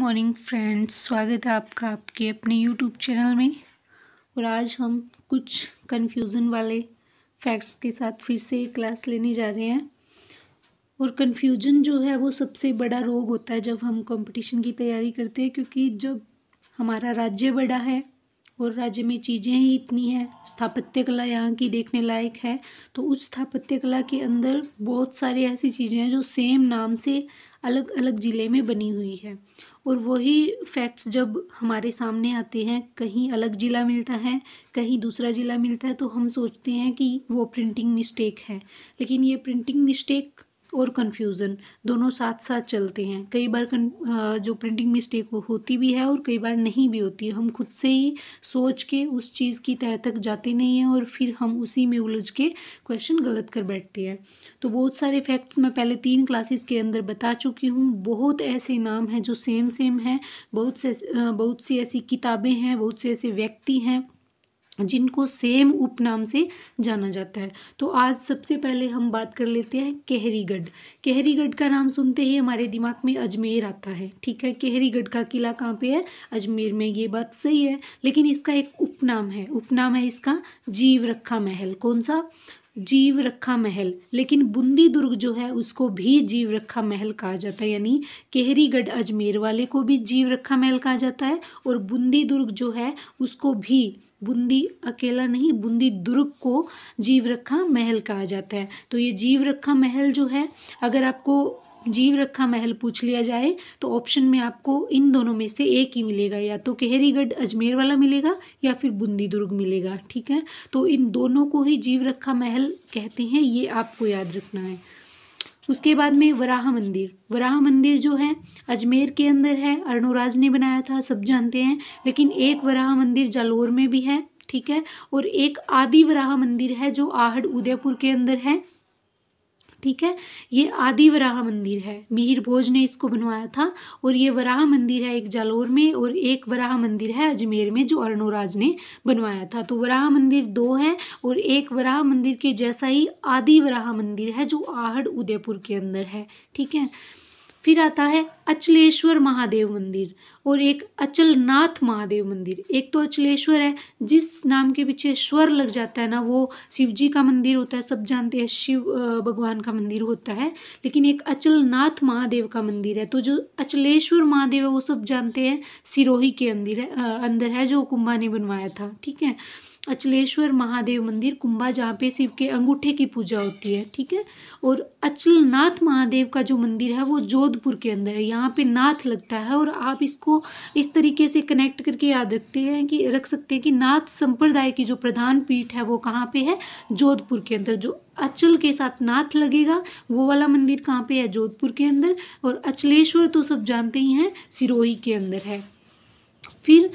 Morning friends, स्वागत है आपका आपके अपने यूट्यूब चैनल में। और आज हम कुछ कन्फ्यूज़न वाले फैक्ट्स के साथ फिर से क्लास लेने जा रहे हैं। और कन्फ्यूजन जो है वो सबसे बड़ा रोग होता है जब हम कंपटीशन की तैयारी करते हैं, क्योंकि जब हमारा राज्य बड़ा है और राज्य में चीज़ें ही इतनी हैं, स्थापत्य कला यहाँ की देखने लायक है, तो उस स्थापत्य कला के अंदर बहुत सारी ऐसी चीज़ें हैं जो सेम नाम से अलग अलग ज़िले में बनी हुई है। और वही फैक्ट्स जब हमारे सामने आते हैं, कहीं अलग ज़िला मिलता है, कहीं दूसरा ज़िला मिलता है, तो हम सोचते हैं कि वो प्रिंटिंग मिस्टेक है। लेकिन ये प्रिंटिंग मिस्टेक और कन्फ्यूज़न दोनों साथ साथ चलते हैं। कई बार जो प्रिंटिंग मिस्टेक वो होती भी है और कई बार नहीं भी होती है। हम खुद से ही सोच के उस चीज़ की तह तक जाते नहीं हैं और फिर हम उसी में उलझ के क्वेश्चन गलत कर बैठते हैं। तो बहुत सारे फैक्ट्स मैं पहले 3 क्लासेस के अंदर बता चुकी हूँ। बहुत ऐसे नाम हैं जो सेम हैं, बहुत सी ऐसी किताबें हैं, बहुत से ऐसे व्यक्ति हैं जिनको सेम उपनाम से जाना जाता है। तो आज सबसे पहले हम बात कर लेते हैं केहरीगढ़। केहरीगढ़ का नाम सुनते ही हमारे दिमाग में अजमेर आता है, ठीक है। केहरीगढ़ का किला कहाँ पे है? अजमेर में। ये बात सही है, लेकिन इसका एक उपनाम है। उपनाम है इसका जीव रखा महल। कौन सा? जीव रखा महल। लेकिन बूंदी दुर्ग जो है उसको भी जीव रखा महल कहा जाता है, यानी केहरीगढ़ अजमेर वाले को भी जीव रखा महल कहा जाता है और बूंदी दुर्ग जो है उसको भी, बूंदी अकेला नहीं, बूंदी दुर्ग को जीव रखा महल कहा जाता है। तो ये जीव रखा महल जो है, अगर आपको जीव रखा महल पूछ लिया जाए तो ऑप्शन में आपको इन दोनों में से एक ही मिलेगा, या तो केहरीगढ़ अजमेर वाला मिलेगा या फिर बूंदी दुर्ग मिलेगा, ठीक है। तो इन दोनों को ही जीव रखा महल कहते हैं, ये आपको याद रखना है। उसके बाद में वराह मंदिर। वराह मंदिर जो है अजमेर के अंदर है, अर्णोराज ने बनाया था, सब जानते हैं। लेकिन एक वराह मंदिर जालोर में भी है, ठीक है। और एक आदि वराह मंदिर है जो आहड़ उदयपुर के अंदर है, ठीक है। ये आदि वराह मंदिर है, मिहिर भोज ने इसको बनवाया था। और ये वराह मंदिर है एक जालोर में और एक वराह मंदिर है अजमेर में जो अर्णोराज ने बनवाया था। तो वराह मंदिर 2 है और एक वराह मंदिर के जैसा ही आदि वराह मंदिर है जो आहड़ उदयपुर के अंदर है, ठीक है। फिर आता है अचलेश्वर महादेव मंदिर और एक अचलनाथ महादेव मंदिर। एक तो अचलेश्वर है, जिस नाम के पीछे स्वर लग जाता है ना, वो शिव जी का मंदिर होता है, सब जानते हैं, शिव भगवान का मंदिर होता है। लेकिन एक अचलनाथ महादेव का मंदिर है। तो जो अचलेश्वर महादेव है वो सब जानते हैं, सिरोही के अंदर है जो कुंभा ने बनवाया था, ठीक है। अचलेश्वर महादेव मंदिर कुंभा, जहाँ पे शिव के अंगूठे की पूजा होती है, ठीक है। और अचलनाथ महादेव का जो मंदिर है वो जोधपुर के अंदर है, यहाँ पे नाथ लगता है। और आप इसको इस तरीके से कनेक्ट करके याद रख सकते हैं कि नाथ संप्रदाय की जो प्रधान पीठ है वो कहाँ पे है? जोधपुर के अंदर। जो अचल के साथ नाथ लगेगा वो वाला मंदिर कहाँ पे है? जोधपुर के अंदर। और अचलेश्वर तो सब जानते ही हैं, सिरोही के अंदर है। फिर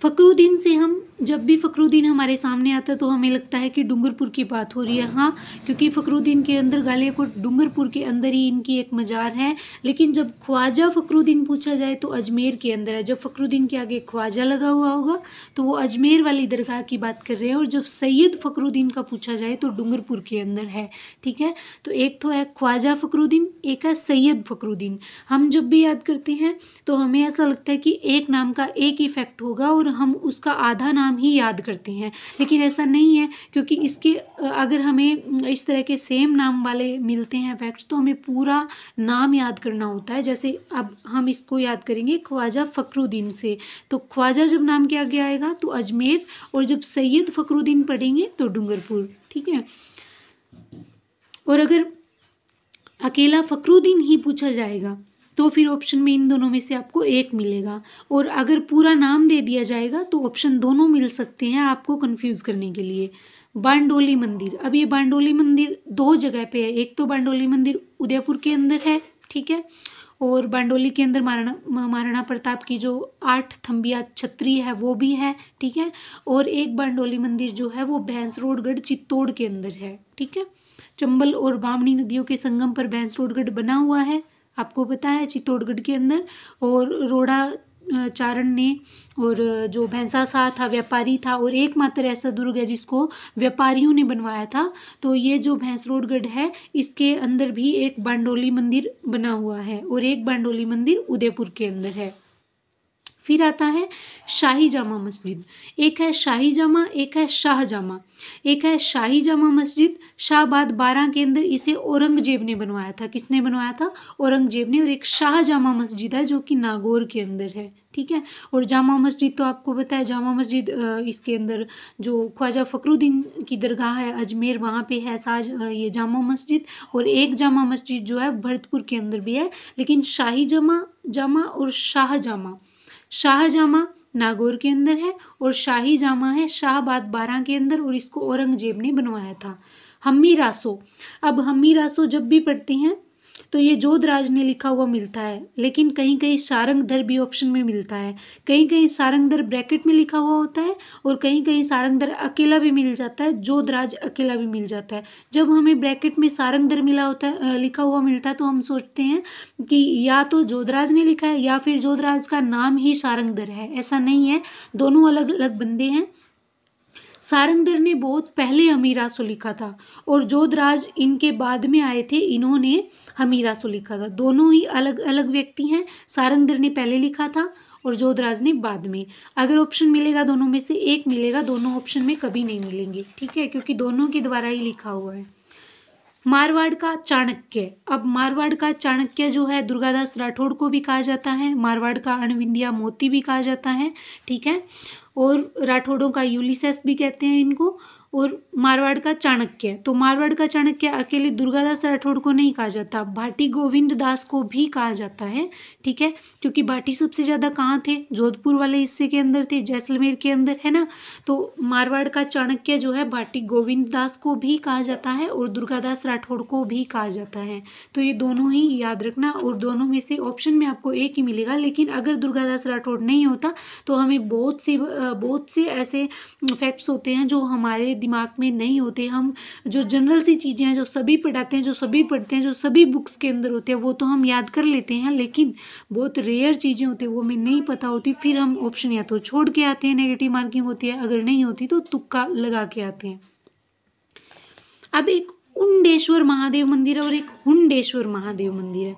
फखरुद्दीन से हम जब भी फखरुद्दीन हमारे सामने आता है तो हमें लगता है कि डूंगरपुर की बात हो रही है, हाँ, क्योंकि फखरुद्दीन के अंदर गालियाकोट डूंगरपुर के अंदर ही इनकी एक मजार है। लेकिन जब ख्वाजा फखरुद्दीन पूछा जाए तो अजमेर के अंदर है। जब फखरुद्दीन के आगे ख्वाजा लगा हुआ होगा तो वो अजमेर वाली दरगाह की बात कर रहे हैं, और जब सैयद फखरुद्दीन का पूछा जाए तो डूंगरपुर के अंदर है, ठीक है। तो एक तो है ख्वाजा फखरुद्दीन, एक है सैयद फखरुद्दीन। हम जब भी याद करते हैं तो हमें ऐसा लगता है कि एक नाम का एक ही फैक्ट होगा और हम उसका आधा नाम ही याद करते हैं, लेकिन ऐसा नहीं है। क्योंकि इसके अगर हमें इस तरह के सेम नाम वाले मिलते हैं फैक्ट्स तो हमें पूरा नाम याद करना होता है। जैसे अब हम इसको याद करेंगे ख्वाजा फखरुद्दीन से, तो ख्वाजा जब नाम के आगे आएगा तो अजमेर, और जब सैयद फखरुद्दीन पढ़ेंगे तो डूंगरपुर, ठीक है। और अगर अकेला फखरुद्दीन ही पूछा जाएगा तो फिर ऑप्शन में इन दोनों में से आपको एक मिलेगा, और अगर पूरा नाम दे दिया जाएगा तो ऑप्शन दोनों मिल सकते हैं आपको कंफ्यूज करने के लिए। बांडोली मंदिर। अब ये बांडोली मंदिर 2 जगह पे है। एक तो बांडोली मंदिर उदयपुर के अंदर है, ठीक है, और बांडोली के अंदर महाराणा प्रताप की जो 8 थंबिया छतरी है वो भी है, ठीक है। और एक बांडोली मंदिर जो है वो भैंसरोडगढ़ चित्तौड़ के अंदर है, ठीक है। चंबल और बामनी नदियों के संगम पर भैंसरोडगढ़ बना हुआ है, आपको पता है, चित्तौड़गढ़ के अंदर। और रोड़ा चारण ने, और जो भैंसा शाह था व्यापारी था, और एकमात्र ऐसा दुर्ग है जिसको व्यापारियों ने बनवाया था। तो ये जो भैंसरोडगढ़ है इसके अंदर भी एक बांडोली मंदिर बना हुआ है और एक बांडोली मंदिर उदयपुर के अंदर है। फिर आता है शाही जामा मस्जिद। एक है शाही जामा, एक है शाह जामा। एक है शाही जामा मस्जिद शाहबाद 12 के अंदर, इसे औरंगजेब ने बनवाया था। किसने बनवाया था? औरंगजेब ने। और एक शाह जामा मस्जिद है जो कि नागौर के अंदर है, ठीक है। और जामा मस्जिद तो आपको पता है, जामा मस्जिद इसके अंदर जो ख्वाजा फखरुद्दीन की दरगाह है अजमेर, वहाँ पे है ये जामा मस्जिद। और एक जामा मस्जिद जो है भरतपुर के अंदर भी है। लेकिन शाही जामा और शाह जामा नागौर के अंदर है, और शाही जामा है शाहबाद 12 के अंदर, और इसको औरंगजेब ने बनवाया था। हम्मी रासो, अब हम्मी रासो जब भी पढ़ते हैं तो ये जोधराज ने लिखा हुआ मिलता है, लेकिन कहीं कहीं सारंगधर भी ऑप्शन में मिलता है। कहीं कहीं सारंगधर ब्रैकेट में लिखा हुआ होता है, और कहीं कहीं सारंगधर अकेला भी मिल जाता है, जोधराज अकेला भी मिल जाता है। जब हमें ब्रैकेट में सारंगधर लिखा हुआ मिलता है तो हम सोचते हैं कि या तो जोधराज ने लिखा है या फिर जोधराज का नाम ही सारंगधर है। ऐसा नहीं है, दोनों अलग अलग बंदे हैं। सारंगधर ने बहुत पहले हमीरासो लिखा था, और जोधराज इनके बाद में आए थे, इन्होंने हमीरासो लिखा था। दोनों ही अलग अलग व्यक्ति हैं। सारंगधर ने पहले लिखा था और जोधराज ने बाद में। अगर ऑप्शन मिलेगा दोनों में से एक मिलेगा, दोनों ऑप्शन में कभी नहीं मिलेंगे, ठीक है, क्योंकि दोनों के द्वारा ही लिखा हुआ है। मारवाड़ का चाणक्य, अब मारवाड़ का चाणक्य जो है दुर्गादास राठौड़ को भी कहा जाता है, मारवाड़ का अणविंदिया मोती भी कहा जाता है, ठीक है, और राठौड़ों का यूलिसेस भी कहते हैं इनको। और मारवाड़ का चाणक्य, तो मारवाड़ का चाणक्य अकेले दुर्गादास राठौड़ को नहीं कहा जाता, भाटी गोविंद दास को भी कहा जाता है, ठीक है, क्योंकि भाटी सबसे ज़्यादा कहाँ थे? जोधपुर वाले हिस्से के अंदर थे, जैसलमेर के अंदर, है ना। तो मारवाड़ का चाणक्य जो है भाटी गोविंद दास को भी कहा जाता है और दुर्गादास राठौड़ को भी कहा जाता है। तो ये दोनों ही याद रखना, और दोनों में से ऑप्शन में आपको एक ही मिलेगा। लेकिन अगर दुर्गादास राठौड़ नहीं होता तो हमें बहुत से ऐसे फैक्ट्स होते हैं जो हमारे दिमाग में नहीं होते। हम जो जनरल सी चीज़ें हैं, जो सभी पढ़ाते हैं, जो सभी पढ़ते हैं, जो सभी बुक्स के अंदर होते हैं, वो तो हम याद कर लेते हैं, लेकिन बहुत रेयर चीज़ें होती हैं वो हमें नहीं पता होती। फिर हम ऑप्शन या तो छोड़ के आते हैं, नेगेटिव मार्किंग होती है, अगर नहीं होती तो तुक्का लगा के आते हैं। अब एक उंडेश्वर महादेव मंदिर है और एक हुंडेश्वर महादेव मंदिर है।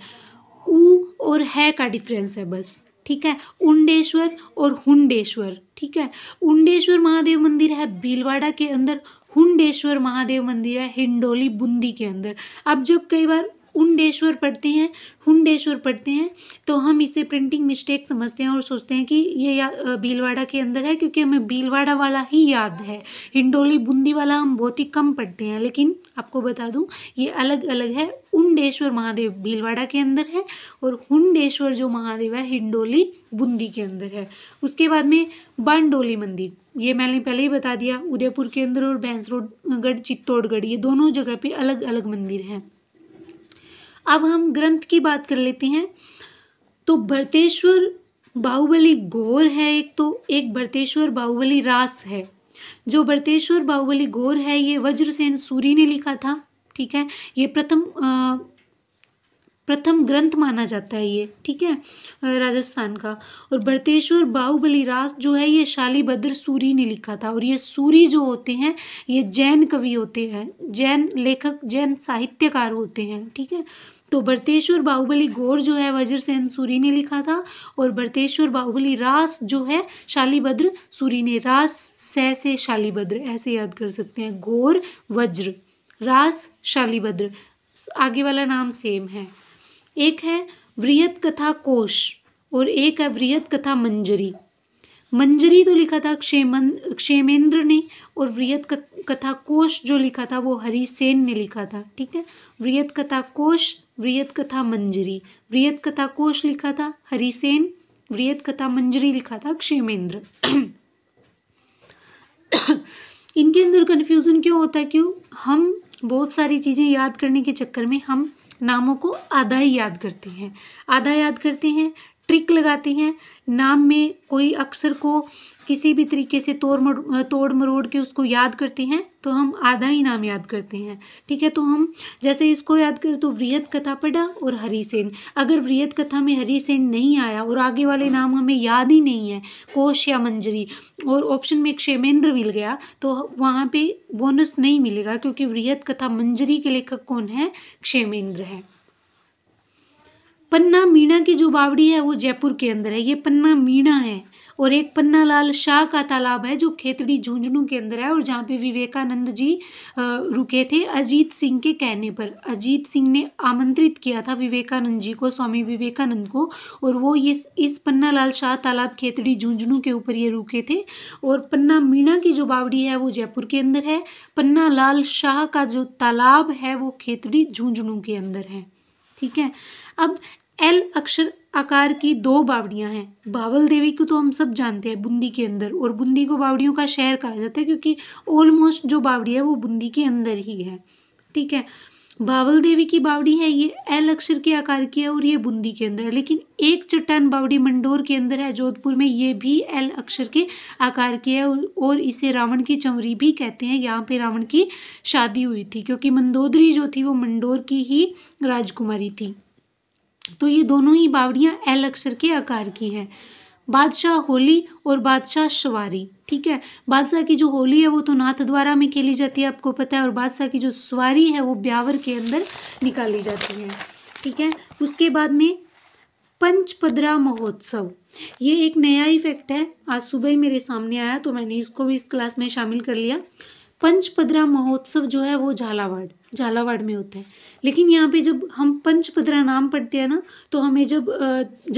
उ और है का डिफरेंस है बस, ठीक है, उंडेश्वर और हुंडेश्वर, ठीक है। उंडेश्वर महादेव मंदिर है भीलवाड़ा के अंदर, हुंडेश्वर महादेव मंदिर है हिंडोली बूंदी के अंदर। अब जब कई बार उंडेश्वर पढ़ते हैं, हुंडेश्वर पढ़ते हैं, तो हम इसे प्रिंटिंग मिस्टेक समझते हैं और सोचते हैं कि ये भीलवाड़ा के अंदर है, क्योंकि हमें भीलवाड़ा वाला ही याद है। हिंडोली बूंदी वाला हम बहुत ही कम पढ़ते हैं, लेकिन आपको बता दूं ये अलग अलग है। उंडेश्वर महादेव भीलवाड़ा के अंदर है और हुंडेश्वर जो महादेव है हिंडोली बूंदी के अंदर है। उसके बाद में बांडोली मंदिर, ये मैंने पहले ही बता दिया, उदयपुर के अंदर, और भैंसरोडगढ़ चित्तौड़गढ़, ये दोनों जगह पे अलग अलग मंदिर हैं। अब हम ग्रंथ की बात कर लेते हैं। तो भरतेश्वर बाहुबली गौर है एक भरतेश्वर बाहुबली रास है। जो भरतेश्वर बाहुबली गौर है ये वज्रसेन सूरी ने लिखा था, ठीक है, ये प्रथम ग्रंथ माना जाता है ये, ठीक है, राजस्थान का। और भरतेश्वर बाहुबली रास जो है ये शालीभद्र सूरी ने लिखा था, और ये सूरी जो होते हैं ये जैन कवि होते हैं, जैन लेखक, जैन साहित्यकार होते हैं, ठीक है। तो भरतेश्वर बाहुबली गौर जो है वज्रसेन सूरी ने लिखा था, और भरतेश्वर बाहुबली रास जो है शालीभद्र सूरी ने। रास से शालीभद्र ऐसे याद कर सकते हैं, गौर वज्र, रास शालीभद्र, आगे वाला नाम सेम है। एक है वृहत कथा कोश और एक है वृहत कथा मंजरी। मंजरी तो लिखा था क्षेमेंद्र ने, और वृहत कथा कोश जो लिखा था वो हरिसेन ने लिखा था, ठीक है। वृहत कथा कोश, वृहत कथा मंजरी। वृहत कथा कोश लिखा था हरिसेन, वृहत कथा मंजरी लिखा था क्षेमेंद्र। इनके अंदर कन्फ्यूजन क्यों होता है? क्यों हम बहुत सारी चीज़ें याद करने के चक्कर में हम नामों को आधा ही याद करते हैं, आधा याद करते हैं, ट्रिक लगाते हैं, नाम में कोई अक्षर को किसी भी तरीके से तोड़ मरोड़ के उसको याद करते हैं, तो हम आधा ही नाम याद करते हैं, ठीक है। तो हम जैसे इसको याद करें तो वृहत कथा पढ़ा और हरिसेन, अगर वृहत कथा में हरिसेन नहीं आया और आगे वाले नाम हमें याद ही नहीं है, कोश या मंजरी, और ऑप्शन में क्षेमेंद्र मिल गया, तो वहाँ पे बोनस नहीं मिलेगा, क्योंकि वृहत कथा मंजरी के लेखक कौन है? क्षेमेंद्र है। पन्ना मीणा की जो बावड़ी है वो जयपुर के अंदर है, ये पन्ना मीणा है। और एक पन्ना लाल शाह का तालाब है जो खेतड़ी झुंझुनू के अंदर है, और जहाँ पे विवेकानंद जी रुके थे अजीत सिंह के कहने पर। अजीत सिंह ने आमंत्रित किया था विवेकानंद जी को, स्वामी विवेकानंद को, और वो इस पन्ना लाल शाह तालाब खेतड़ी झुंझुनू के ऊपर ये रुके थे। और पन्ना मीणा की जो बावड़ी है वो जयपुर के अंदर है। पन्ना लाल शाह का जो तालाब है वो खेतड़ी झुंझुनू के अंदर है। ठीक है। अब एल अक्षर आकार की दो बावड़ियां हैं। बावल देवी को तो हम सब जानते हैं बूंदी के अंदर, और बूंदी को बावड़ियों का शहर कहा जाता है क्योंकि ऑलमोस्ट जो बावड़ी है वो बूंदी के अंदर ही है। ठीक है। बावल देवी की बावड़ी है, ये एल अक्षर के आकार की है और ये बूंदी के अंदर है। लेकिन एक चट्टान बावड़ी मंडोर के अंदर है जोधपुर में, ये भी एल अक्षर के आकार की है और इसे रावण की चंवरी भी कहते हैं। यहाँ पे रावण की शादी हुई थी क्योंकि मंदोदरी जो थी वो मंडोर की ही राजकुमारी थी। तो ये दोनों ही बावड़ियाँ एल अक्षर के आकार की हैं। बादशाह होली और बादशाह सवारी। ठीक है। बादशाह की जो होली है वो तो नाथद्वारा में खेली जाती है, आपको पता है, और बादशाह की जो सवारी है वो ब्यावर के अंदर निकाली जाती है। ठीक है। उसके बाद में पंचपदरा महोत्सव, ये एक नया इफेक्ट है, आज सुबह ही मेरे सामने आया तो मैंने इसको भी इस क्लास में शामिल कर लिया। पंचपदरा महोत्सव जो है वो झालावाड़ में होता है। लेकिन यहाँ पे जब हम पंचपदरा नाम पढ़ते हैं ना, तो हमें जब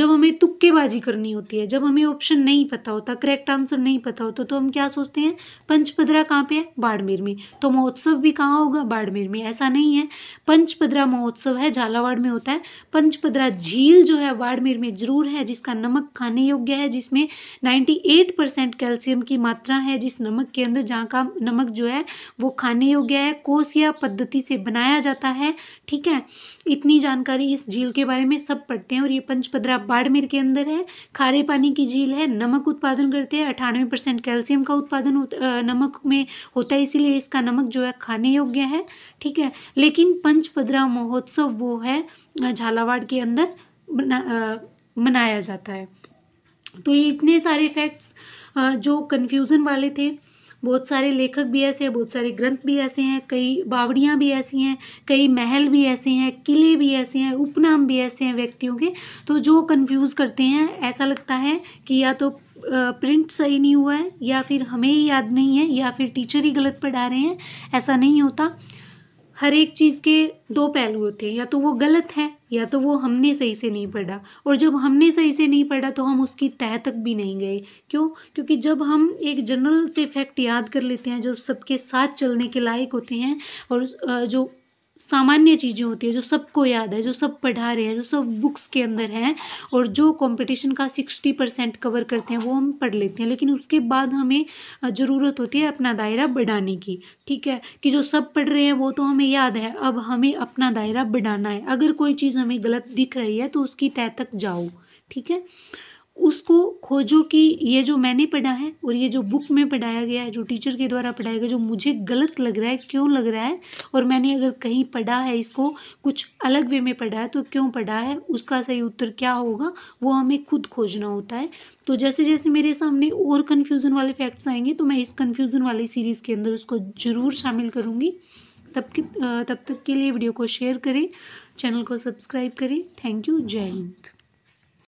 हमें तुक्केबाजी करनी होती है, जब हमें ऑप्शन नहीं पता होता, करेक्ट आंसर नहीं पता होता, तो हम क्या सोचते हैं, पंचपदरा कहाँ पे है, बाड़मेर में, तो महोत्सव भी कहाँ होगा, बाड़मेर में। ऐसा नहीं है, पंचपदरा महोत्सव है झालावाड़ में होता है। पंचपदरा झील जो है बाड़मेर में जरूर है, जिसका नमक खाने योग्य है, जिसमें 98% कैल्शियम की मात्रा है, जिस नमक के अंदर, जहाँ का नमक जो है वो खाने योग्य है, कोसिया पद्धति से बनाया जाता है। ठीक है। इतनी जानकारी इस झील के बारे में सब पढ़ते हैं। और ये पंचपदरा बाड़मेर के अंदर है, खारे पानी की झील है, नमक उत्पादन करते हैं, 98% कैल्शियम का उत्पादन नमक में होता है, इसीलिए इसका नमक जो है खाने योग्य है। ठीक है। लेकिन पंचपदरा महोत्सव वो है झालावाड़ के अंदर मनाया जाता है। तो ये इतने सारे फैक्ट्स जो कन्फ्यूज़न वाले थे, बहुत सारे लेखक भी ऐसे हैं, बहुत सारे ग्रंथ भी ऐसे हैं, कई बावड़ियाँ भी ऐसी हैं, कई महल भी ऐसे हैं, किले भी ऐसे हैं, उपनाम भी ऐसे हैं व्यक्तियों के। तो जो कंफ्यूज करते हैं, ऐसा लगता है कि या तो प्रिंट सही नहीं हुआ है, या फिर हमें ही याद नहीं है, या फिर टीचर ही गलत पढ़ा रहे हैं। ऐसा नहीं होता। हर एक चीज़ के दो पहलू होते हैं, या तो वो गलत है या तो वो हमने सही से नहीं पढ़ा। और जब हमने सही से नहीं पढ़ा तो हम उसकी तह तक भी नहीं गए। क्यों? क्योंकि जब हम एक जनरल से फैक्ट याद कर लेते हैं जो सबके साथ चलने के लायक होते हैं, और जो सामान्य चीज़ें होती है जो सबको याद है, जो सब पढ़ा रहे हैं, जो सब बुक्स के अंदर हैं, और जो कंपटीशन का 60% कवर करते हैं, वो हम पढ़ लेते हैं। लेकिन उसके बाद हमें ज़रूरत होती है अपना दायरा बढ़ाने की। ठीक है। कि जो सब पढ़ रहे हैं वो तो हमें याद है, अब हमें अपना दायरा बढ़ाना है। अगर कोई चीज़ हमें गलत दिख रही है तो उसकी तह तक जाओ। ठीक है। उसको खोजो कि ये जो मैंने पढ़ा है और ये जो बुक में पढ़ाया गया है, जो टीचर के द्वारा पढ़ाया गया, जो मुझे गलत लग रहा है, क्यों लग रहा है, और मैंने अगर कहीं पढ़ा है, इसको कुछ अलग वे में पढ़ा है, तो क्यों पढ़ा है, उसका सही उत्तर क्या होगा, वो हमें खुद खोजना होता है। तो जैसे जैसे मेरे सामने और कन्फ्यूज़न वाले फैक्ट्स आएंगे तो मैं इस कन्फ्यूज़न वाली सीरीज़ के अंदर उसको ज़रूर शामिल करूँगी। तब तक के लिए वीडियो को शेयर करें, चैनल को सब्सक्राइब करें। Thank you. जय हिंद।